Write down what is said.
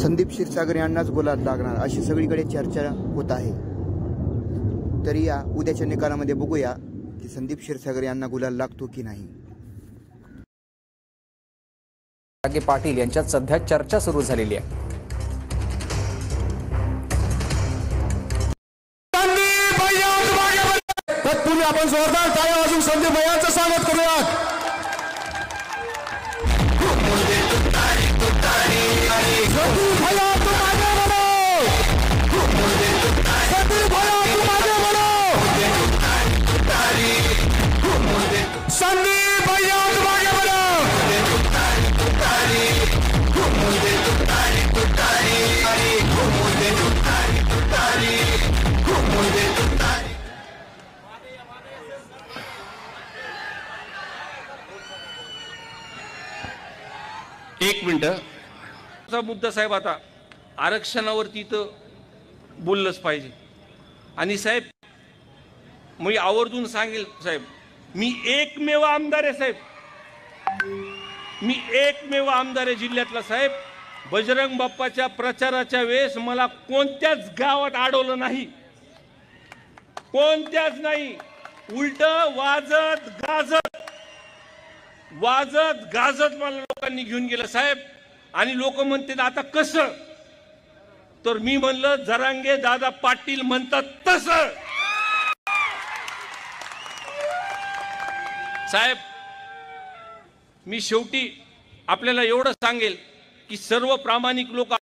संदीप क्षीरसागर यांनाच गुलाल लागणार अशी सगळीकडे चर्चा होत आहे। तरी या उद्याच्या निकालामध्ये बघूया की संदीप क्षीरसागर यांना गुलाल लागतो की नाही। पाटील यांच्यात सध्या चर्चा सुरू झालेली आहे। तत्पूर्वी आपण जोरदार टाळ्या वाजवून संदीप भैयांचं स्वागत करूयात। एक मिनिट मुद्दा साहेब, आता आरक्षणावरती तर बोललंच पाहिजे। आणि साहेब मी आवर्जून सांगेल साहेब, मी एकमेव आमदार आहे साहेब, मी एकमेव आमदार आहे जिल्ह्यातला साहेब। बजरंग बाप्पाच्या प्रचाराच्या वेळेस मला कोणत्याच गावात अडवलं नाही, कोणत्याच नाही। उलट वाजत गाजत मला लोकांनी घेऊन गेलं साहेब। आणि लोक म्हणतात आता कसं, तर मी म्हणलं जरांगे दादा पाटील म्हणतात तसं। साहेब मी शेवटी आपल्याला एवढं सांगेल की सर्व प्रामाणिक लोक